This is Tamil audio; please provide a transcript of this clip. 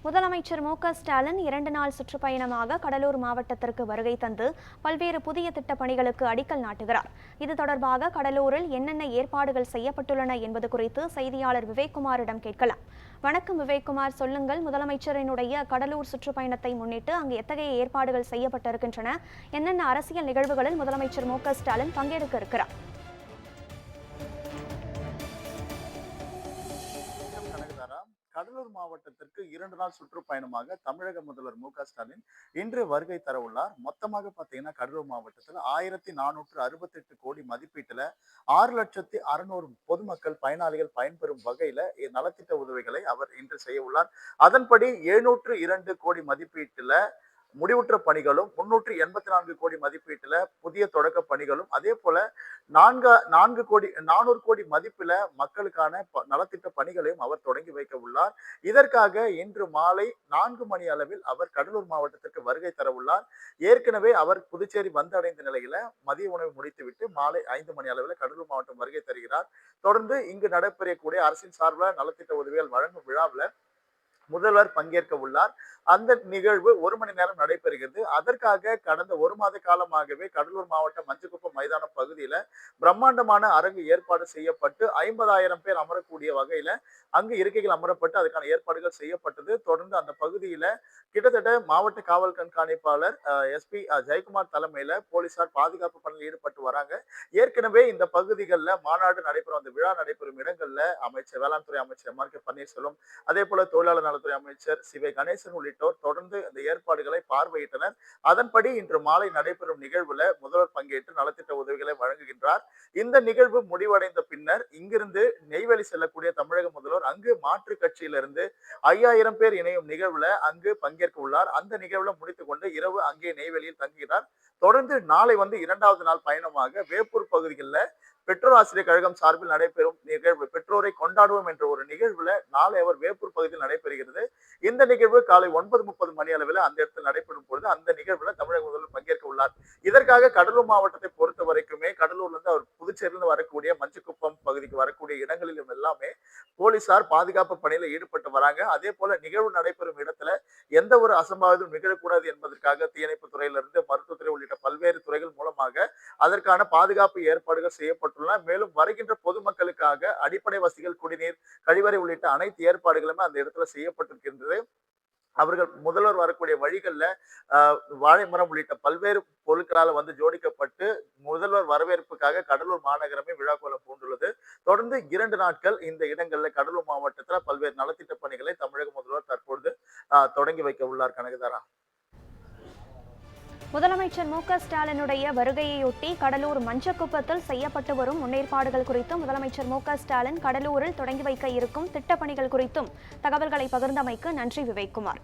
முதலமைச்சர் மு.க.ஸ்டாலின் 2 நாள் சுற்றுப்பயணமாக கடலூர் மாவட்டத்திற்கு வருகை தந்து பல்வேறு புதிய திட்டப் பணிகளுக்கு அடிக்கல் நாட்டுகிறார். இது தொடர்பாக கடலூரில் என்னென்ன ஏற்பாடுகள் செய்யப்பட்டுள்ளன என்பது குறித்து செய்தியாளர் விவேக்குமாரிடம் கேட்கலாம். வணக்கம் விவேக்குமார், சொல்லுங்கள். முதலமைச்சரினுடைய கடலூர் சுற்றுப்பயணத்தை முன்னிட்டு அங்கு எத்தகைய ஏற்பாடுகள் செய்யப்பட்டிருக்கின்றன? என்னென்ன அரசியல் நிகழ்வுகளில் முதலமைச்சர் மு.க.ஸ்டாலின் பங்கேற்க இருக்கிறார்? கடலூர் மாவட்டத்திற்கு 2 நாள் சுற்றுப்பயணமாக தமிழக முதல்வர் மு.க.ஸ்டாலின் இன்று வருகை தர உள்ளார். மொத்தமாக பார்த்தீங்கன்னா கடலூர் மாவட்டத்தில் 1468 கோடி மதிப்பீட்டுல 6,600,000 பொதுமக்கள் பயனாளிகள் பயன்பெறும் வகையில நலத்திட்ட உதவிகளை அவர் இன்று செய்ய உள்ளார். அதன்படி 702 கோடி மதிப்பீட்டுல முடிவுற்ற பணிகளும் 384 கோடி மதிப்பீட்டுல புதிய தொடக்க பணிகளும் அதே போல 400 கோடி மதிப்பில மக்களுக்கான நலத்திட்ட பணிகளையும் அவர் தொடங்கி வைக்க உள்ளார். இதற்காக இன்று மாலை 4 மணி அளவில் அவர் கடலூர் மாவட்டத்திற்கு வருகை தர உள்ளார். ஏற்கனவே அவர் புதுச்சேரி வந்தடைந்த நிலையில மதிய உணவு முடித்துவிட்டு மாலை 5 மணி அளவில் கடலூர் மாவட்டம் வருகை தருகிறார். தொடர்ந்து இங்கு நடைபெறக்கூடிய அரசின் சார்பில் நலத்திட்ட உதவிகள் வழங்கும் விழாவில் முதல்வர் பங்கேற்க உள்ளார். அந்த நிகழ்வு 1 மணி நேரம் நடைபெறுகிறது. அதற்காக கடந்த 1 மாத காலமாகவே கடலூர் மாவட்டம் மஞ்சக்குப்பம் மைதான பகுதியில பிரம்மாண்டமான அரங்கு ஏற்பாடு செய்யப்பட்டு 50,000 பேர் அமரக்கூடிய வகையில அங்கு இருக்கைகள் அமரப்பட்டு அதுக்கான ஏற்பாடுகள் செய்யப்பட்டது. தொடர்ந்து அந்த பகுதியில கிட்டத்தட்ட மாவட்ட காவல் கண்காணிப்பாளர் எஸ்பி ஜெயக்குமார் தலைமையில போலீசார் பாதுகாப்பு பணியில் ஈடுபட்டு வராங்க. ஏற்கனவே இந்த பகுதிகளில் மாநாடு நடைபெறும், அந்த விழா நடைபெறும் இடங்கள்ல வேளாண் துறை அமைச்சர் எம்.ஆர்.கே. பன்னீர்செல்வம், அதே போல தொழிலாளர் நலத்துறை அமைச்சர் சி.வே. கணேசன் உள்ளிட்டோர் தொடர்ந்து இந்த ஏற்பாடுகளை பார்வையிட்டனர். அதன்படி இன்று மாலை நடைபெறும் நிகழ்வுல முதல்வர் பங்கேற்று நலத்திட்ட உதவிகளை வழங்குகின்றார். இந்த நிகழ்வு முடிவடைந்த பின்னர் இங்கிருந்து நெய்வேலி செல்லக்கூடிய தமிழக முதல்வர் அங்கு மாற்று கட்சியிலிருந்து 5,000 பேர் இணையும் நிகழ்வுல அங்கு பங்கேற்க உள்ளார். அந்த நிகழ்வுல முடித்துக் கொண்டு இரவு அங்கே நெய்வேலியில் தங்குகிறார். தொடர்ந்து நாளை 2வது நாள் பயணமாக வேப்பூர் பகுதிகளில் பெற்றோர் ஆசிரியர் கழகம் சார்பில் நடைபெறும் நிகழ்வு பெற்றோரை கொண்டாடுவோம் என்ற ஒரு நிகழ்வுல நாளை அவர் வேப்பூர் பகுதியில் நடைபெறுகிறது. இந்த நிகழ்வு காலை 9:30 மணி அளவில் அந்த இடத்தில் நடைபெறும் பொழுது அந்த நிகழ்வுல தமிழக முதல்வர் பங்கேற்க உள்ளார். இதற்காக கடலூர் மாவட்டத்தை பொறுத்த வரைக்குமே கடலூர்ல இருந்து அவர் புதுச்சேரியிலிருந்து வரக்கூடிய மஞ்சக்குப்பம் பகுதிக்கு வரக்கூடிய இடங்களிலும் எல்லாமே போலீசார் பாதுகாப்பு பணியில ஈடுபட்டு வராங்க. அதே போல நிகழ்வு நடைபெறும் இடத்துல எந்த ஒரு அசம்பாவிதம் நிகழக்கூடாது என்பதற்காக தீயணைப்பு துறையிலிருந்து மருத்துவத்துறை உள்ளிட்ட பல்வேறு துறைகள் மூலமாக அதற்கான பாதுகாப்பு ஏற்பாடுகள் செய்யப்பட்டுள்ளன. மேலும் வருகின்ற பொதுமக்களுக்காக அடிப்படை வசதிகள், குடிநீர், கழிவறை உள்ளிட்ட அனைத்து ஏற்பாடுகளுமே அந்த இடத்துல செய்யப்பட்டிருக்கின்றது. அவர்கள் முதல்வர் வரக்கூடிய வழிகள்ல வாழை மரம் உள்ளிட்ட பல்வேறு பொருட்களால் ஜோடிக்கப்பட்டு முதல்வர் வரவேற்புக்காக கடலூர் மாநகரமே விழாக்கோலம் பூண்டுள்ளது. தொடர்ந்து 2 நாட்கள் இந்த இடங்கள்ல கடலூர் மாவட்டத்துல பல்வேறு நலத்திட்ட பணிகளை தமிழக முதல்வர் தற்பொழுது தொடங்கி வைக்க உள்ளார். கனகதாரா, முதலமைச்சர் மு.க.ஸ்டாலினுடைய வருகையையொட்டி கடலூர் மஞ்சக்குப்பத்தில் செய்யப்பட்டு வரும் முன்னேற்பாடுகள் குறித்தும் முதலமைச்சர் மு.க.ஸ்டாலின் கடலூரில் தொடங்கி வைக்க இருக்கும் திட்டப்பணிகள் குறித்தும் தகவல்களை பகிர்ந்தமைக்கு நன்றி விவேக்குமார்.